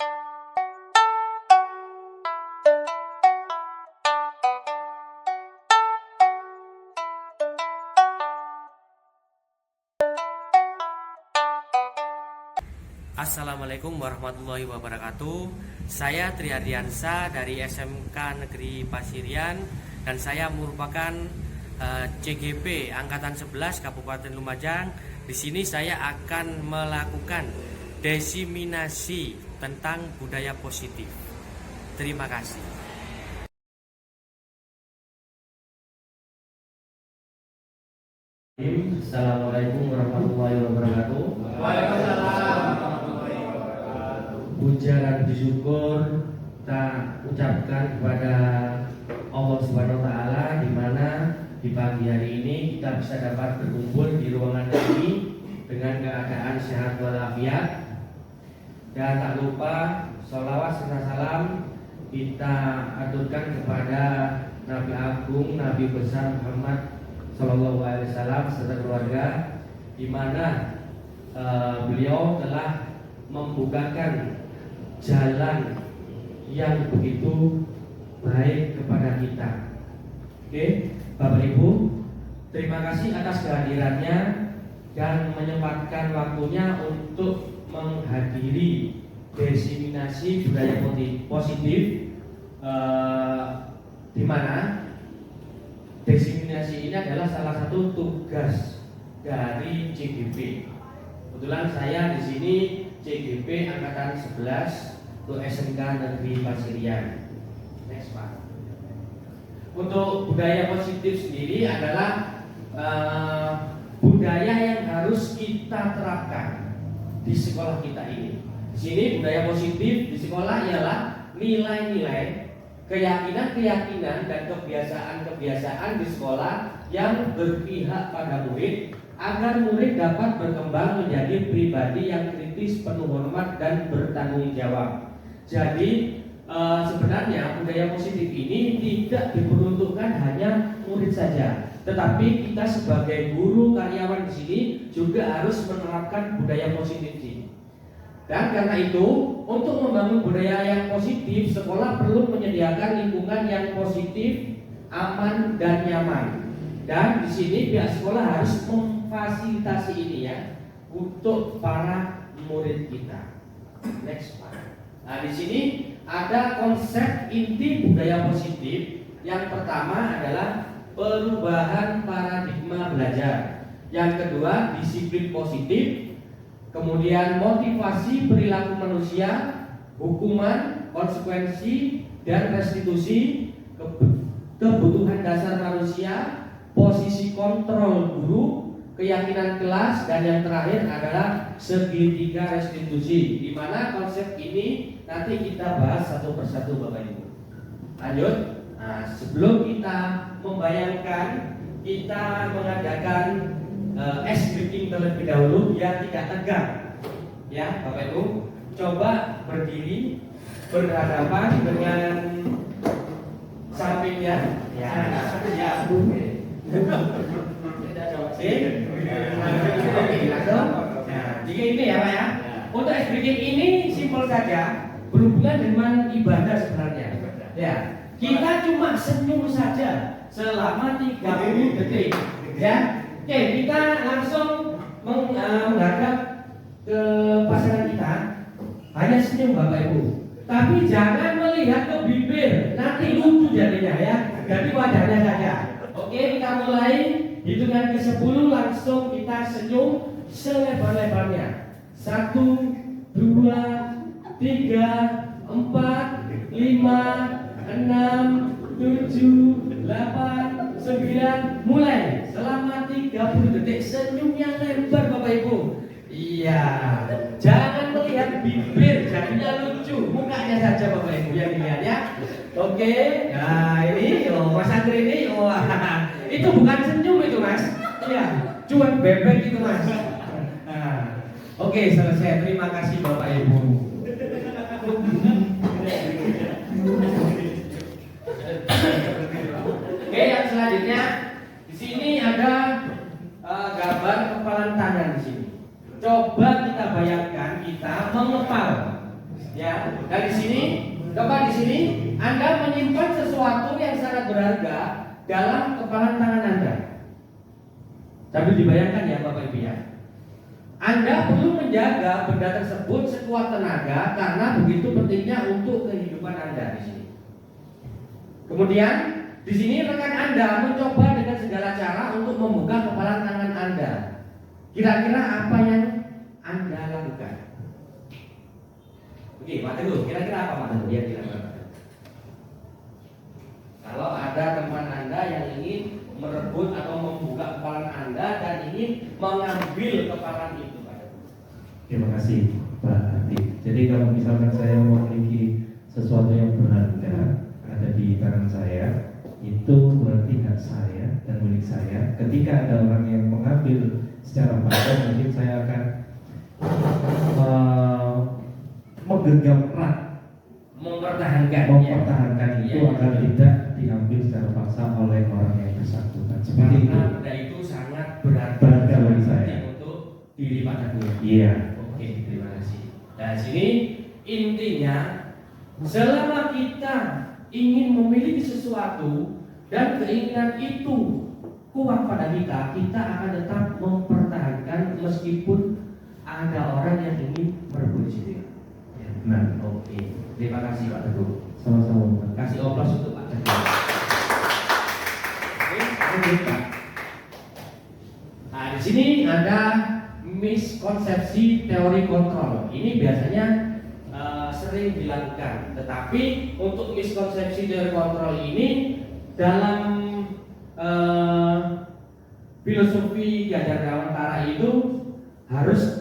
Assalamualaikum warahmatullahi wabarakatuh. Saya Tri Ardiansa dari SMK Negeri Pasirian dan saya merupakan CGP Angkatan 11 Kabupaten Lumajang. Di sini saya akan melakukan diseminasi tentang budaya positif. Terima kasih. Assalamualaikum warahmatullahi wabarakatuh. Waalaikumsalam. Puja dan syukur kita ucapkan kepada Allah Subhanahu wa taala di mana di pagi hari ini kita bisa dapat berkumpul di ruangan ini dengan keadaan sehat walafiat. Dan tak lupa sholawat serta salam kita aturkan kepada Nabi Agung, Nabi besar Muhammad Sallallahu Alaihi Wasallam serta keluarga, di mana beliau telah membukakan jalan yang begitu baik kepada kita. Oke, Bapak Ibu, terima kasih atas kehadirannya dan menyempatkan waktunya untuk menghadiri diseminasi budaya positif, di mana diseminasi ini adalah salah satu tugas dari CGP. Kebetulan saya di sini CGP Angkatan 11 untuk SMK Negeri Pasirian. Next Pak. Untuk budaya positif sendiri adalah budaya yang harus kita terapkan di sekolah kita ini. Di sini budaya positif di sekolah ialah nilai-nilai, keyakinan-keyakinan dan kebiasaan-kebiasaan di sekolah yang berpihak pada murid agar murid dapat berkembang menjadi pribadi yang kritis, penuh hormat dan bertanggung jawab. Jadi sebenarnya budaya positif ini tidak diperuntukkan hanya murid saja, tetapi kita sebagai guru karyawan di sini juga harus menerapkan budaya positif ini. Dan karena itu, untuk membangun budaya yang positif, sekolah perlu menyediakan lingkungan yang positif, aman dan nyaman. Dan di sini pihak sekolah harus memfasilitasi ini ya untuk para murid kita. Next Pak. Nah, di sini ada konsep inti budaya positif. Yang pertama adalah perubahan paradigma belajar. Yang kedua, disiplin positif. Kemudian motivasi perilaku manusia, hukuman, konsekuensi, dan restitusi, kebutuhan dasar manusia, posisi kontrol guru, keyakinan kelas, dan yang terakhir adalah segitiga restitusi. Di mana konsep ini nanti kita bahas satu persatu Bapak Ibu. Lanjut. Nah, sebelum kita membayangkan, kita mengadakan ice breaking terlebih dahulu biar tidak tegang. Ya, Bapak Ibu, coba berdiri berhadapan dengan sampingnya. Ya, ya, Bu. Oke, langsung. Nah, jika ini ya Pak ya. Untuk ice breaking ini simpel saja, berhubungan dengan ibadah sebenarnya. Ya, kita cuma senyum saja selama 30 detik. Ya. Oke, kita langsung menghadap ke pasangan kita. Hanya senyum Bapak Ibu. Tapi jangan melihat ke bibir, nanti lucu jadinya ya. Jadi wajahnya saja. Oke, kita mulai. Hitungan ke 10 langsung kita senyum selebar-lebarnya. 1, 2, 3, 4, 5, 6, 7, 8, 9. Mulai. Selama 30 detik senyumnya lebar Bapak Ibu. Iya. Jangan melihat bibir, jadinya lucu. Mukanya saja Bapak Ibu yang dilihat ya. Oke. Nah ini Mas Andri ini itu bukan senyum itu Mas. Iya. Cuman bebek itu Mas. Nah, oke, selesai. Terima kasih Bapak Ibu. Oke, yang selanjutnya di sini ada gambar kepalan tangan di sini. Coba kita bayangkan kita mengepal Ya, dan di sini, coba di sini Anda menyimpan sesuatu yang sangat berharga dalam kepalan tangan Anda. Sambil dibayangkan ya Bapak Ibu ya. Anda perlu menjaga benda tersebut sekuat tenaga karena begitu pentingnya untuk kehidupan Anda di sini. Kemudian di sini rekan Anda mencoba dengan segala cara untuk membuka kepalan tangan Anda. Kira-kira apa yang Anda lakukan? Oke, Pak Teguh, kira-kira apa Pak Teguh yang dilakukan? Kalau ada teman Anda yang ingin merebut atau membuka kepalan Anda dan ingin mengambil kepalan itu, Pak Teguh. Terima kasih Pak Ati. Jadi kalau misalkan saya memiliki sesuatu yang berharga ada di tangan saya, itu berarti hak saya dan milik saya. Ketika ada orang yang mengambil secara paksa, mungkin saya akan menggenggam erat, mempertahankan itu agar tidak diambil secara paksa oleh orang yang bersangkutan. Seperti itu. Benda itu sangat berharga bagi saya untuk diri Pak Teguh. Iya. Oke, terima kasih. Dan sini intinya, selama kita ingin memiliki sesuatu dan keinginan itu kuat pada kita, kita akan tetap mempertahankan meskipun ada orang yang ingin merebut itu. Ya. Nah, oke. Terima kasih Pak Teguh. Sama-sama. Kasih aplaus untuk Pak Teguh. Oke, lanjut Pak. Nah, di sini ada miskonsepsi teori kontrol. Ini biasanya sering dilakukan, tetapi untuk miskonsepsi teori kontrol ini dalam filosofi Ganjar Dewantara itu harus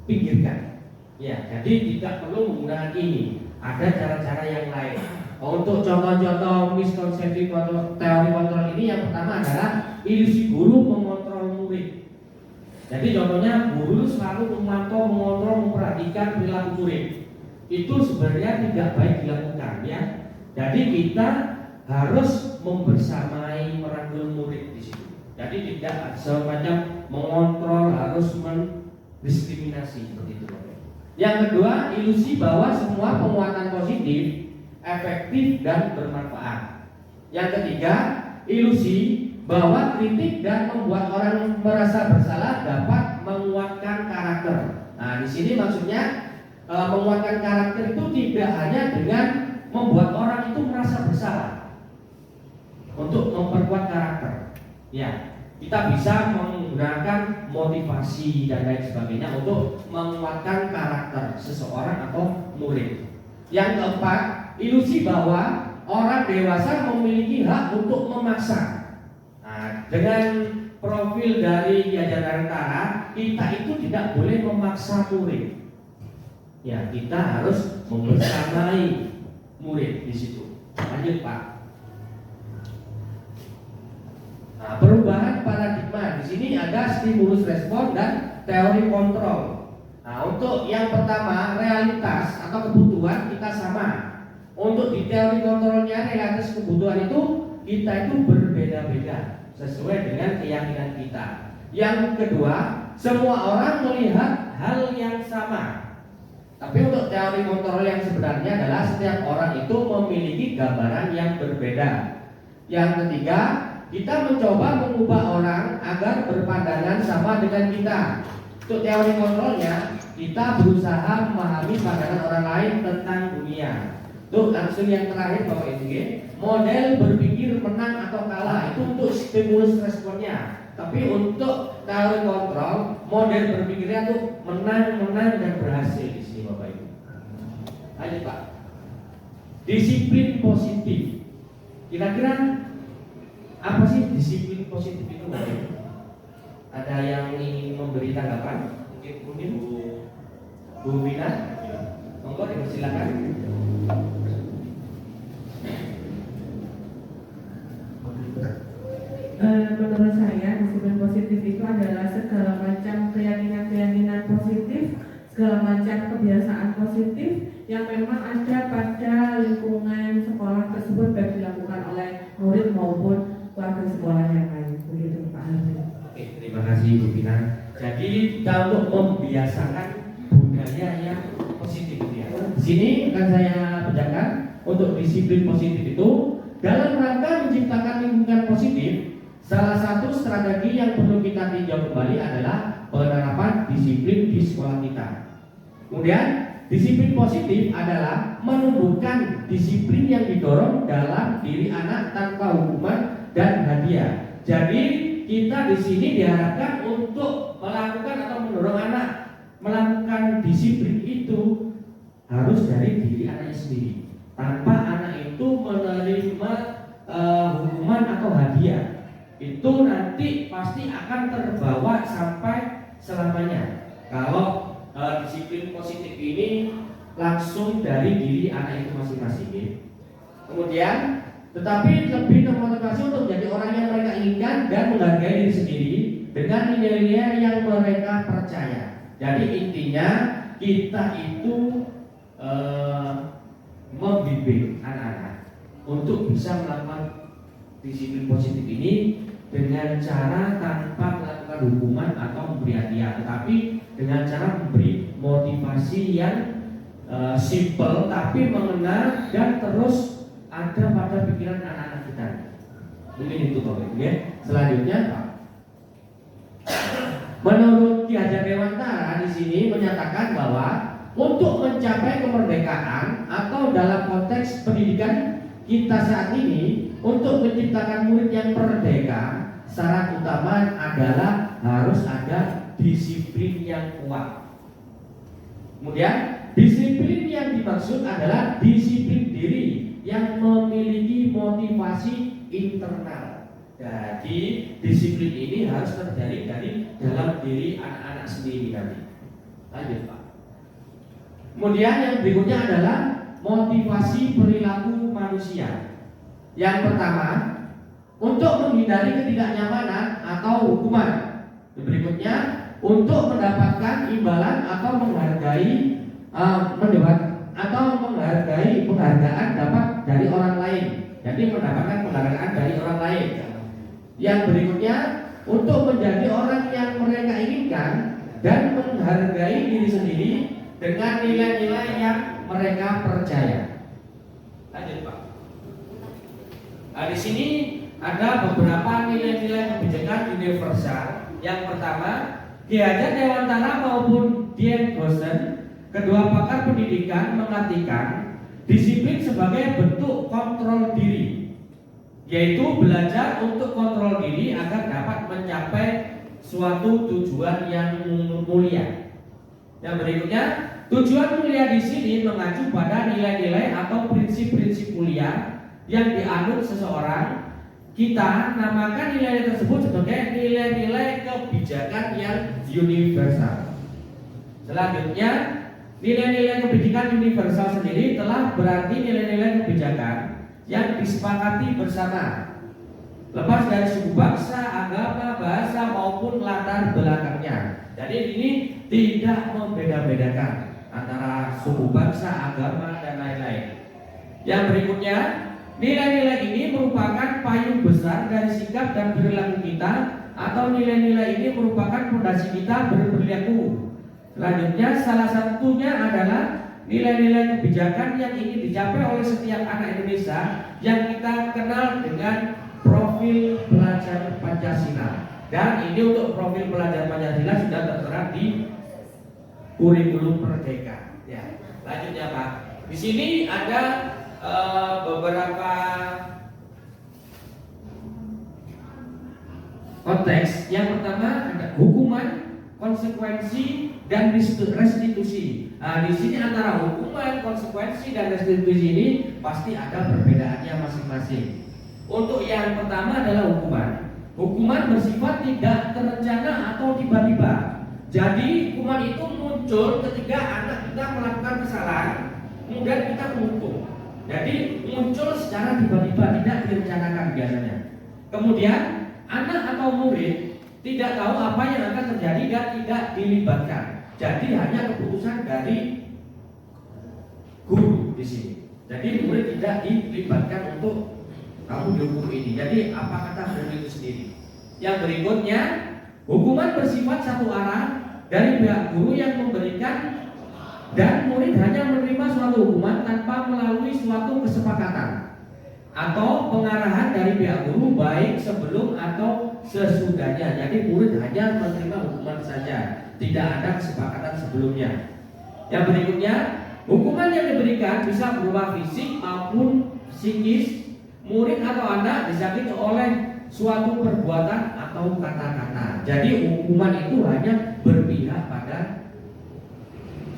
dipinggirkan. Ya, jadi tidak perlu menggunakan ini. Ada cara-cara yang lain. Untuk contoh-contoh miskonsepsi teori kontrol ini, yang pertama adalah ilusi guru mengontrol murid. Jadi contohnya guru selalu memantau, mengontrol, memperhatikan perilaku murid. Itu sebenarnya tidak baik dilakukan ya. Jadi kita harus membersamai merangkul murid di situ. Jadi tidak semacam mengontrol, harus mendiskriminasi seperti itu. Yang kedua, ilusi bahwa semua penguatan positif efektif dan bermanfaat. Yang ketiga, ilusi bahwa kritik dan membuat orang merasa bersalah dapat menguatkan karakter. Nah, di sini maksudnya menguatkan karakter itu tidak hanya dengan membuat orang itu merasa bersalah. Untuk memperkuat karakter, ya kita bisa menggunakan motivasi dan lain sebagainya untuk menguatkan karakter seseorang atau murid. Yang keempat, ilusi bahwa orang dewasa memiliki hak untuk memaksa. Dengan profil dari Ganjar Dewantara, kita itu tidak boleh memaksa murid. Ya, kita harus membersamai murid di situ. Lanjut Pak. Nah, perubahan paradigma di sini ada stimulus respon dan teori kontrol. Nah, untuk yang pertama realitas atau kebutuhan kita sama. Untuk di teori kontrolnya realitas kebutuhan itu kita itu berbeda-beda sesuai dengan keyakinan kita. Yang kedua, semua orang melihat hal yang sama. Tapi untuk teori kontrol yang sebenarnya adalah setiap orang itu memiliki gambaran yang berbeda. Yang ketiga, kita mencoba mengubah orang agar berpandangan sama dengan kita. Untuk teori kontrolnya, kita berusaha memahami pandangan orang lain tentang dunia. Tuh langsung yang terakhir Bapak Ibu, model berpikir menang atau kalah itu untuk stimulus responnya. Tapi untuk teori kontrol, model berpikirnya tuh menang dan berhasil di sini Bapak Ibu. Lanjut Pak. Disiplin positif. Kira-kira apa sih disiplin positif itu Bapak Ibu? Ada yang ingin memberi tanggapan? Mungkin Bu Wina, monggo dipersilakan. Menurut saya disiplin positif itu adalah segala macam keyakinan positif, segala macam kebiasaan positif yang memang ada pada lingkungan sekolah tersebut, baik dilakukan oleh murid maupun keluarga sekolah yang lain. Begitu Pak Alvin. Oke, terima kasih Bu Vina. Jadi kita untuk membiasakan budaya budaya yang positif ya. Di sini akan saya bacakan untuk disiplin positif itu dalam rangka menciptakan lingkungan positif. Salah satu strategi yang perlu kita tinjau kembali adalah penerapan disiplin di sekolah kita. Kemudian disiplin positif adalah menumbuhkan disiplin yang didorong dalam diri anak tanpa hukuman dan hadiah. Jadi kita di sini diharapkan untuk melakukan atau mendorong anak melakukan disiplin itu harus dari diri anaknya sendiri, tanpa anak itu menerima hukuman atau hadiah. Itu nanti pasti akan terbawa sampai selamanya. Kalau disiplin positif ini langsung dari diri anak itu masing-masing. Kemudian, tetapi lebih termotivasi untuk menjadi orang yang mereka inginkan dan menghargai diri sendiri dengan nilai-nilai yang mereka percaya. Jadi intinya kita itu membimbing anak-anak untuk bisa melakukan disiplin positif ini dengan cara tanpa melakukan hukuman atau memberi hadiah, tetapi dengan cara memberi motivasi yang simple tapi mengena dan terus ada pada pikiran anak-anak kita. Mungkin itu Bapak ya. Selanjutnya Pak, menurut Ki Hajar Dewantara di sini menyatakan bahwa untuk mencapai kemerdekaan atau dalam konteks pendidikan kita saat ini, untuk menciptakan murid yang merdeka, syarat utama adalah harus ada disiplin yang kuat. Kemudian disiplin yang dimaksud adalah disiplin diri yang memiliki motivasi internal. Jadi disiplin ini harus terjadi dari dalam diri anak-anak sendiri nanti. Lanjut Pak. Kemudian yang berikutnya adalah motivasi perilaku manusia. Yang pertama, untuk menghindari ketidaknyamanan atau hukuman. Berikutnya, untuk mendapatkan imbalan atau menghargai penghargaan dapat dari orang lain. Jadi mendapatkan penghargaan dari orang lain. Yang berikutnya, untuk menjadi orang yang mereka inginkan dan menghargai diri sendiri dengan nilai-nilai yang mereka percaya. Lanjut Pak. Nah, di sini ada beberapa nilai-nilai kebijakan universal. Yang pertama, Ki Hajar Dewantara maupun Dian Gosen, kedua pakar pendidikan mengartikan disiplin sebagai bentuk kontrol diri, yaitu belajar untuk kontrol diri agar dapat mencapai suatu tujuan yang mulia. Yang berikutnya, tujuan mulia di sini mengacu pada nilai-nilai atau prinsip-prinsip mulia yang dianut seseorang. Kita namakan nilai tersebut sebagai nilai-nilai kebijakan yang universal. Selanjutnya, nilai-nilai kebijakan universal sendiri telah berarti nilai-nilai kebijakan yang disepakati bersama, lepas dari suku bangsa, agama, bahasa maupun latar belakangnya. Jadi ini tidak membeda-bedakan antara suku bangsa, agama dan lain-lain. Yang berikutnya, nilai-nilai ini merupakan payung besar dari sikap dan perilaku kita, atau nilai-nilai ini merupakan fondasi kita berperilaku. Selanjutnya, salah satunya adalah nilai-nilai kebijakan yang ingin dicapai oleh setiap anak Indonesia yang kita kenal dengan profil pelajar Pancasila. Dan ini untuk profil pelajar Pancasila sudah tertera di kurikulum Merdeka. Ya, lanjutnya Pak. Di sini ada beberapa konteks. Yang pertama ada hukuman, konsekuensi, dan restitusi. Nah, di sini antara hukuman, konsekuensi, dan restitusi ini pasti ada perbedaannya masing-masing. Untuk yang pertama adalah hukuman. Hukuman bersifat tidak terencana atau tiba-tiba. Jadi hukuman itu muncul ketika anak kita melakukan kesalahan, kemudian kita menghukum. Jadi muncul secara tiba-tiba, tidak direncanakan biasanya. Kemudian anak atau murid tidak tahu apa yang akan terjadi dan tidak dilibatkan. Jadi hanya keputusan dari guru di sini. Jadi murid tidak dilibatkan untuk kamu dihukum ini. Jadi apa kata guru itu sendiri. Yang berikutnya, hukuman bersifat satu arah dari pihak guru yang memberikan Dan murid hanya menerima suatu hukuman tanpa melalui suatu kesepakatan atau pengarahan dari pihak guru baik sebelum atau sesudahnya. Jadi murid hanya menerima hukuman saja, tidak ada kesepakatan sebelumnya. Yang berikutnya, hukuman yang diberikan bisa berupa fisik maupun psikis. Murid atau anak disakiti oleh suatu perbuatan atau kata-kata. Jadi hukuman itu hanya berpihak pada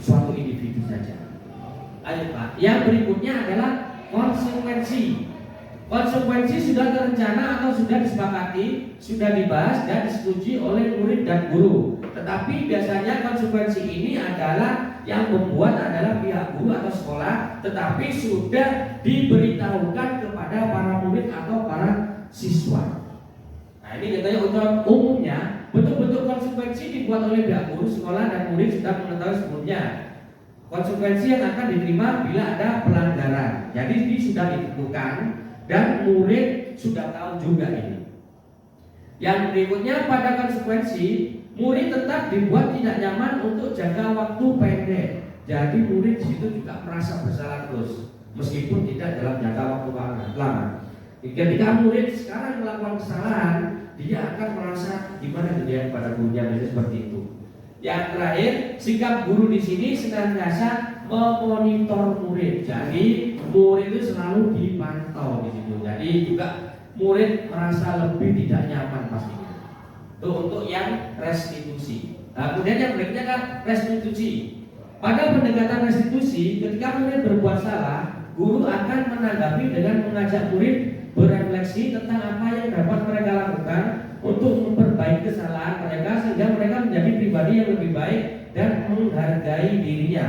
suatu individu saja. Ayo Pak. Yang berikutnya adalah konsekuensi. Konsekuensi sudah terencana atau sudah disepakati, sudah dibahas dan disetujui oleh murid dan guru. Tetapi biasanya konsekuensi ini adalah yang membuat adalah pihak guru atau sekolah, tetapi sudah diberitahukan kepada para murid atau para siswa. Nah, ini contohnya untuk umumnya betul-betul konsekuensi dibuat oleh pihak guru, sekolah dan murid sudah mengetahui sebelumnya. Konsekuensi yang akan diterima bila ada pelanggaran. Jadi ini sudah ditentukan dan murid sudah tahu juga ini. Yang berikutnya, pada konsekuensi murid tetap dibuat tidak nyaman untuk jangka waktu pendek. Jadi murid di situ juga merasa bersalah terus, meskipun tidak dalam jangka waktu lama. Ketika murid sekarang melakukan kesalahan, dia akan merasa gimana dia pada gurunya, seperti itu. Yang terakhir, sikap guru di sini senantiasa memonitor murid. Jadi murid itu selalu dipantau di situ. Jadi juga murid merasa lebih tidak nyaman pastinya. Itu untuk yang restitusi. Nah, kemudian yang berikutnya adalah restitusi. Pada pendekatan restitusi, ketika murid berbuat salah, guru akan menanggapi dengan mengajak murid berefleksi tentang apa yang dapat mereka lakukan untuk memperbaiki kesalahan mereka sehingga mereka menjadi pribadi yang lebih baik dan menghargai dirinya.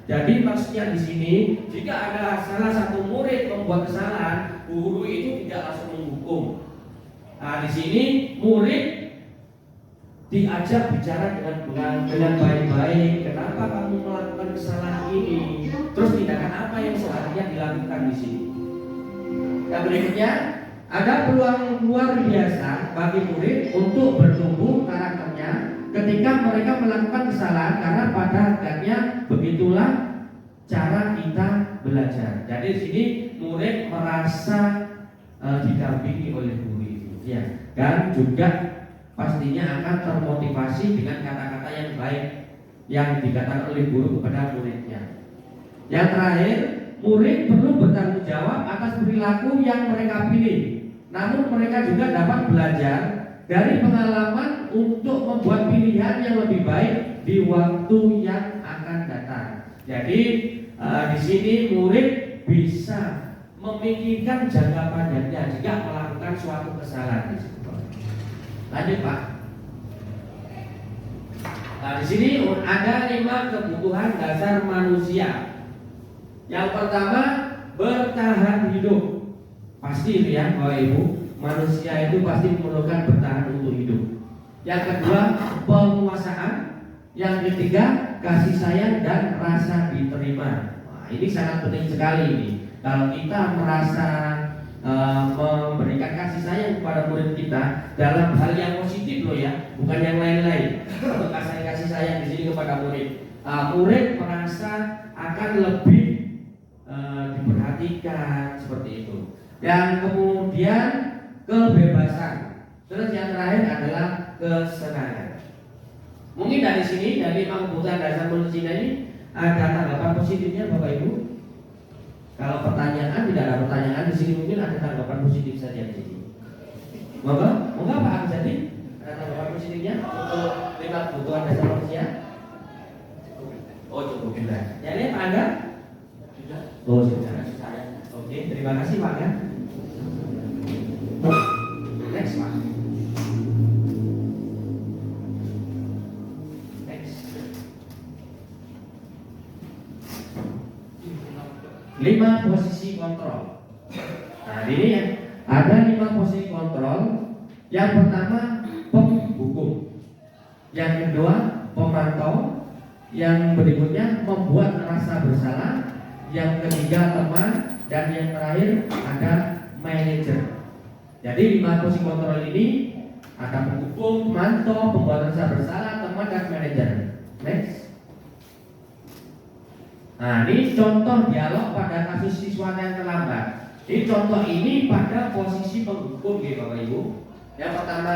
Jadi maksudnya di sini, jika ada salah satu murid membuat kesalahan, guru itu tidak langsung menghukum. Nah, di sini murid diajak bicara dengan baik-baik. Kenapa kamu melakukan kesalahan ini? Terus tindakan apa yang seharusnya dilakukan di sini? Yang berikutnya, ada peluang luar biasa bagi murid untuk bertumbuh karakternya ketika mereka melakukan kesalahan, karena pada hakikatnya begitulah cara kita belajar. Jadi di sini murid merasa didampingi oleh guru itu, ya, dan juga pastinya akan termotivasi dengan kata-kata yang baik yang dikatakan oleh guru kepada muridnya. Yang terakhir, murid perlu bertanggung jawab atas perilaku yang mereka pilih. Namun mereka juga dapat belajar dari pengalaman untuk membuat pilihan yang lebih baik di waktu yang akan datang. Jadi di sini murid bisa memikirkan jangka panjangnya jika melakukan suatu kesalahan di situ. Lanjut Pak. Nah, di sini ada 5 kebutuhan dasar manusia. Yang pertama, bertahan hidup. Pasti itu ya Bapak Ibu, manusia itu pasti memerlukan bertahan untuk hidup. Yang kedua, penguasaan. Yang ketiga, kasih sayang dan rasa diterima. Nah, ini sangat penting sekali ini. Kalau kita merasa memberikan kasih sayang kepada murid kita dalam hal yang positif loh ya, bukan yang lain-lain. Untuk kasih sayang di sini kepada murid, murid merasa akan lebih diperhatikan seperti itu. Dan kemudian kebebasan. Terus yang terakhir adalah kesenangan. Mungkin dari sini, dari 5 kebutuhan dasar manusia ini, ada tanggapan positifnya Bapak Ibu? Kalau pertanyaan, tidak ada pertanyaan di sini, mungkin ada tanggapan positif saja di sini. Monggo Pak Jadi, ada tanggapan positifnya untuk 5 kebutuhan dasar manusia? Oh cukup sudah. Jadi Pak Angga? Sudah. Oh sudah. Oke, terima kasih Pak ya. Next Pak. Next. 5 posisi kontrol. Nah ini ya, ada 5 posisi kontrol. Yang pertama penghukum, yang kedua pemantau, yang berikutnya membuat rasa bersalah, yang ketiga teman, dan yang terakhir ada manajer. Jadi 5 posisi kontrol ini ada penghukum, pemantau, pembuat rasa bersalah, teman, dan manajer. Next. Nah, ini contoh dialog pada kasus siswa yang terlambat. Ini contoh ini pada posisi penghukum gitu Bapak Ibu. Yang pertama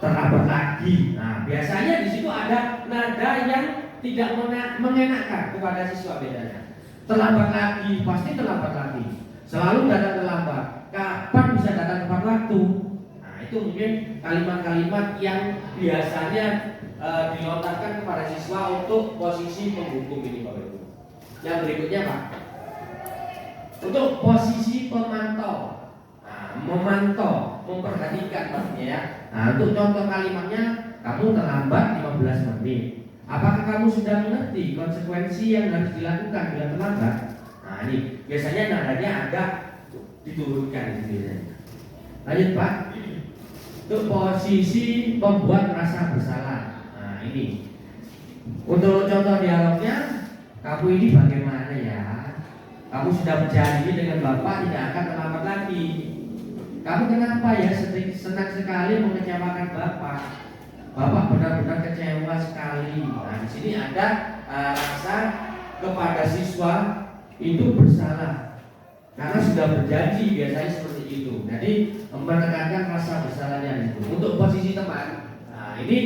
terlambat lagi. Nah, biasanya di situ ada nada yang tidak mengenakan kepada siswa bedanya. Terlambat lagi, pasti terlambat lagi. Selalu datang terlambat. Kapan bisa datang tepat waktu? Nah, itu mungkin kalimat-kalimat yang biasanya dilontarkan kepada siswa untuk posisi penghukum ini Bapak Ibu. Yang berikutnya Pak, untuk posisi pemantau, memantau, memperhatikan maksudnya ya. Nah, untuk contoh kalimatnya, kamu terlambat 15 menit. Apakah kamu sudah mengerti konsekuensi yang harus dilakukan bila terlambat? Nah, ini biasanya nadanya agak diturunkan gitu ya. Lanjut Pak, untuk posisi pembuat merasa bersalah. Nah, ini untuk contoh dialognya. Kamu ini bagaimana ya? Kamu sudah berjanji dengan Bapak tidak akan terlambat lagi. Kamu kenapa ya senang sekali mengecewakan Bapak? Bapak benar-benar kecewa sekali. Nah, di sini ada rasa kepada siswa itu bersalah karena sudah berjanji, biasanya seperti itu. Jadi menekankan rasa bersalahnya itu. Untuk posisi teman, nah ini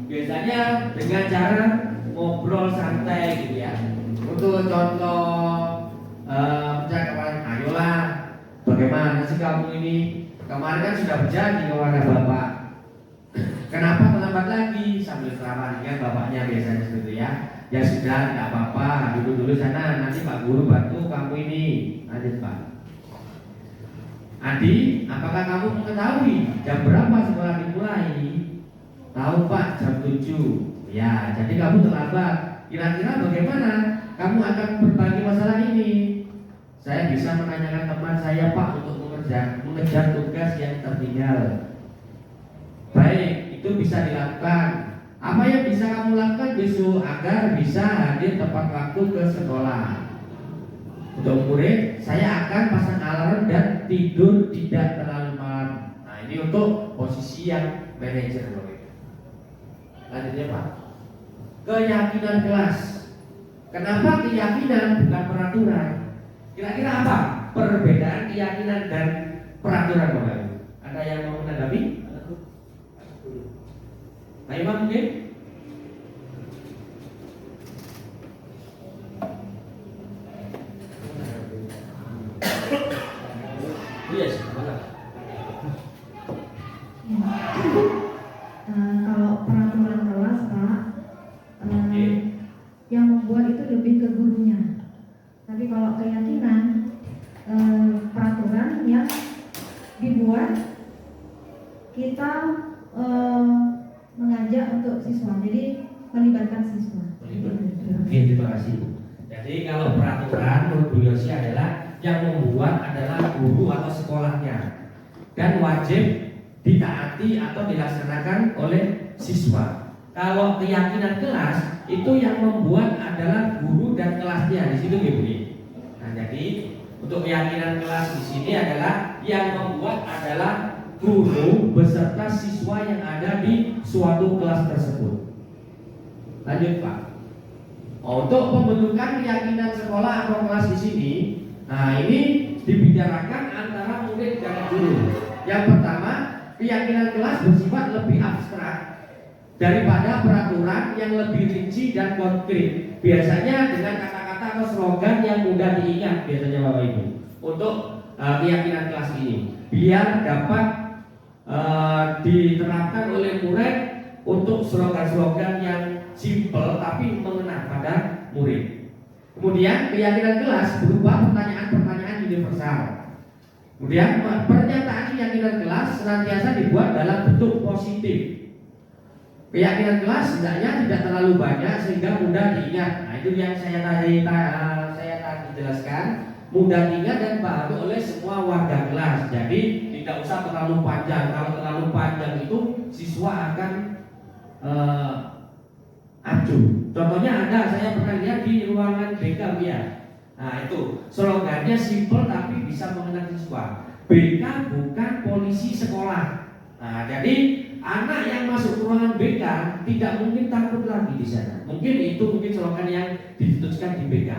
biasanya dengan cara ngobrol santai gitu ya. Untuk contoh percakapan, ayolah, bagaimana sih kamu ini? Kemarin kan sudah berjanji kepada Bapak. Kenapa terlambat lagi? Sambil ceramah kan bapaknya biasanya seperti itu ya. Ya sudah, tidak apa-apa, duduk dulu sana, nanti Pak Guru bantu kamu ini. Lanjut Pak. Adi, apakah kamu mengetahui jam berapa sekolah dimulai? Tahu Pak, jam 7. Ya, jadi kamu terlambat. Kira-kira bagaimana kamu akan berbagi masalah ini? Saya bisa menanyakan teman saya Pak untuk mengejar tugas yang tertinggal. Baik, itu bisa dilakukan. Apa yang bisa kamu lakukan besok agar bisa hadir tepat waktu ke sekolah? Untuk murid, saya akan pasang alarm dan tidur tidak terlalu malam. Nah, ini untuk posisi yang manajer. Lanjutnya Pak, keyakinan kelas. Kenapa keyakinan bukan peraturan? Kira-kira apa perbedaan keyakinan dan peraturan Bapak Ibu? Ada yang mau menanggapi? Pak Imam mungkin? Yes, kalau peraturan kelas Pak, yang membuat itu lebih ke gurunya. Tapi kalau keyakinan, peraturan yang dibuat kita mengajak untuk siswa, jadi melibatkan siswa. Oke, terima kasih Bu. Jadi kalau peraturan menurut Bu Yosi adalah yang membuat adalah guru atau sekolahnya dan wajib ditaati atau dilaksanakan oleh siswa. Kalau keyakinan kelas itu yang membuat adalah guru dan kelasnya di situ Bu. Nah, jadi untuk keyakinan kelas di sini adalah yang membuat adalah guru beserta siswa yang ada di suatu kelas tersebut. Lanjut Pak. Untuk pembentukan keyakinan sekolah atau kelas di sini, nah ini dibicarakan antara murid dan guru. Yang pertama, keyakinan kelas bersifat lebih abstrak daripada peraturan yang lebih rinci dan konkret. Biasanya dengan kata-kata atau slogan yang mudah diingat biasanya Bapak Ibu. Untuk keyakinan kelas ini, biar dapat diterapkan oleh murid untuk slogan-slogan yang simple tapi mengena pada murid. Kemudian keyakinan kelas berupa pertanyaan-pertanyaan universal. Kemudian pernyataan keyakinan kelas senantiasa dibuat dalam bentuk positif. Keyakinan kelas hendaknya tidak terlalu banyak sehingga mudah diingat. Nah, itu yang saya tadi jelaskan, mudah diingat dan dipahami oleh semua warga kelas. Jadi tidak usah terlalu panjang. Kalau terlalu panjang itu siswa akan acuh. Contohnya ada, saya pernah lihat di ruangan BK ya. Nah itu slogannya simple tapi bisa mengenal siswa. BK bukan polisi sekolah. Nah jadi anak yang masuk ke ruangan BK tidak mungkin takut lagi di sana. Mungkin slogan yang dituliskan di BK.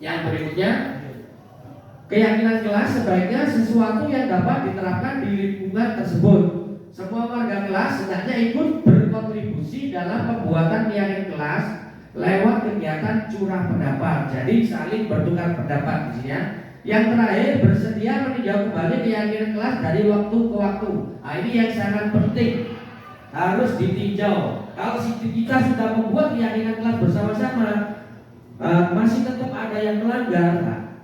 Yang berikutnya, keyakinan kelas sebaiknya sesuatu yang dapat diterapkan di lingkungan tersebut. Semua warga kelas hendaknya ikut berkontribusi dalam pembuatan keyakinan kelas lewat kegiatan curah pendapat. Jadi saling bertukar pendapat di sini ya. Yang terakhir, bersedia meninjau kembali keyakinan kelas dari waktu ke waktu. Nah, ini yang sangat penting, harus ditinjau. Kalau kita sudah membuat keyakinan kelas bersama-sama, masih tetap ada yang melanggar,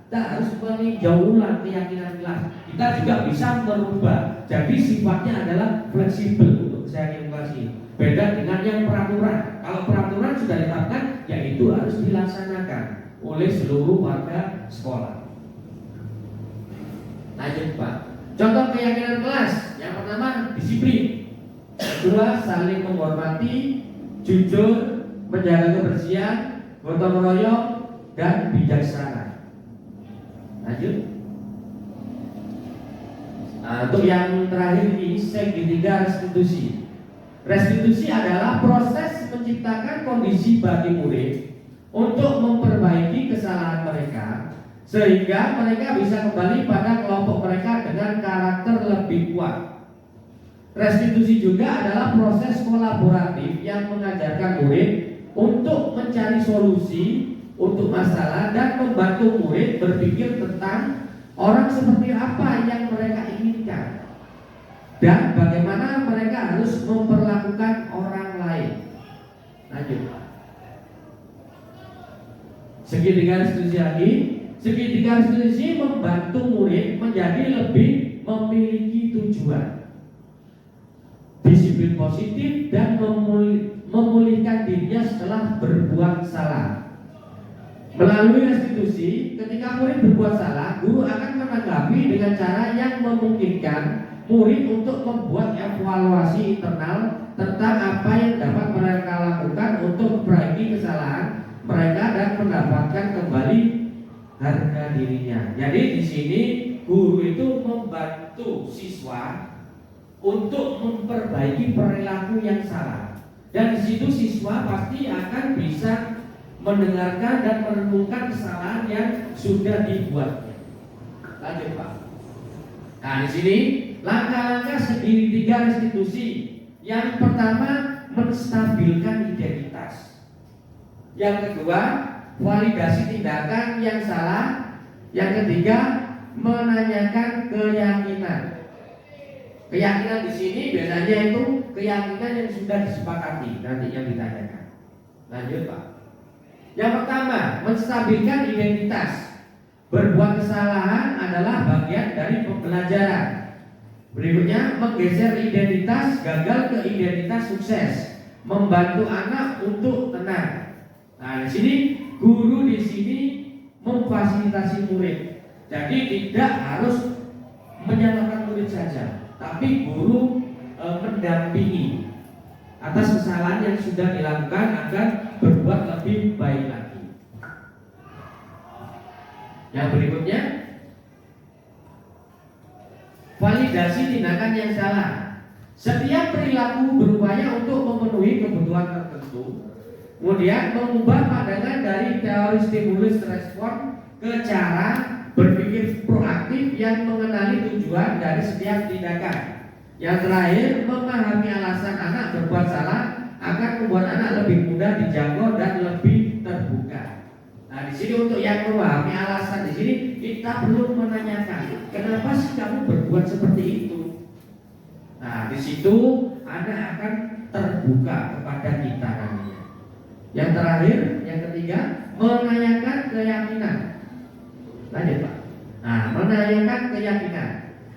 kita harus meninjau ulang keyakinan kelas. Kita juga bisa merubah. Jadi sifatnya adalah fleksibel untuk keyakinan kelas ini. Beda dengan yang peraturan. Kalau peraturan sudah ditetapkan, ya itu harus dilaksanakan oleh seluruh warga sekolah. Lanjut Pak. Contoh keyakinan kelas. Yang pertama, disiplin. Kedua, saling menghormati, jujur, menjaga kebersihan, gotong royong, dan bijaksana. Lanjut. Nah, untuk yang terakhir ini, segitiga restitusi. Restitusi adalah proses menciptakan kondisi bagi murid untuk memperbaiki kesalahan mereka, sehingga mereka bisa kembali pada kelompok mereka dengan karakter lebih kuat. Restitusi juga adalah proses kolaboratif yang mengajarkan murid untuk mencari solusi untuk masalah dan membantu murid berpikir tentang orang seperti apa yang mereka inginkan dan bagaimana mereka harus memperlakukan orang lain. Lanjut. Segitiga restitusi lagi. Segitiga restitusi membantu murid menjadi lebih memiliki tujuan, disiplin positif, dan memulihkan dirinya setelah berbuat salah. Melalui restitusi, ketika murid berbuat salah, guru akan menanggapi dengan cara yang memungkinkan murid untuk membuat evaluasi internal tentang apa yang dapat mereka lakukan untuk memperbaiki kesalahan mereka dan mendapatkan kembali harga dirinya. Jadi di sini guru itu membantu siswa untuk memperbaiki perilaku yang salah. Dan di situ siswa pasti akan bisa mendengarkan dan merenungkan kesalahan yang sudah dibuatnya. Lanjut Pak. Nah di sini langkah-langkah segitiga restitusi. Yang pertama, menstabilkan identitas. Yang kedua, validasi tindakan yang salah. Yang ketiga, menanyakan keyakinan. Keyakinan di sini biasanya itu keyakinan yang sudah disepakati, nanti yang ditanyakan. Lanjut Pak. Yang pertama, menstabilkan identitas. Berbuat kesalahan adalah bagian dari pembelajaran. Berikutnya, menggeser identitas gagal ke identitas sukses. Membantu anak untuk tenang. Nah, di sini guru di sini memfasilitasi murid. Jadi tidak harus menyalahkan murid saja, tapi guru mendampingi atas kesalahan yang sudah dilakukan agar berbuat lebih baik lagi. Yang berikutnya, validasi tindakan yang salah. Setiap perilaku berupaya untuk memenuhi kebutuhan tertentu, kemudian mengubah pandangan dari teori stimulus respon ke cara berpikir proaktif yang mengenali tujuan dari setiap tindakan. Yang terakhir, memahami alasan anak berbuat salah akan membuat anak lebih mudah dijangkau dan lebih terbuka. Nah, di sini untuk yang memahami alasan di sini kita perlu menanyakan, kenapa sih kamu berbuat seperti itu? Nah, di situ anak akan terbuka kepada kita nantinya. Yang terakhir, yang ketiga, menanyakan keyakinan. Lanjut Pak. Nah, menanyakan keyakinan.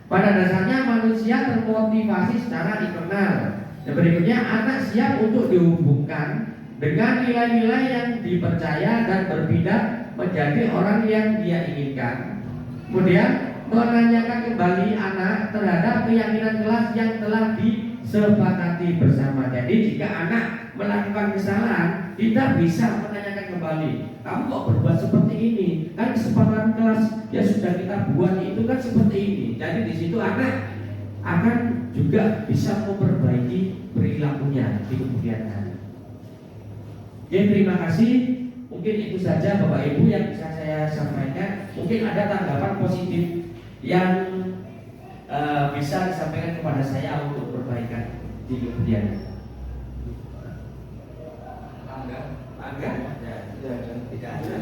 Pada dasarnya manusia termotivasi secara internal. Dan berikutnya, anak siap untuk dihubungkan dengan nilai-nilai yang dipercaya dan berpindah menjadi orang yang dia inginkan. Kemudian menanyakan kembali anak terhadap keyakinan kelas yang telah disepakati bersama. Jadi jika anak melakukan kesalahan, kita bisa menanyakan kembali, kamu kok berbuat seperti ini? Kan kesepakatan kelas yang sudah kita buat itu kan seperti ini. Jadi di situ anak akan juga bisa memperbaiki perilakunya di kemudian hari. Oke, terima kasih Mungkin itu saja Bapak Ibu yang bisa saya sampaikan. Mungkin ada tanggapan positif yang bisa disampaikan kepada saya untuk perbaikan di kemudian. Angga? Tidak ada.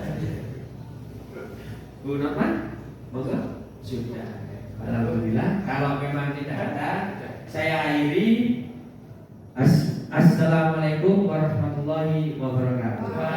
Bu Norman? Monggo. Sudah. Alhamdulillah. Kalau memang tidak ada, saya akhiri. Assalamualaikum warahmatullahi wabarakatuh.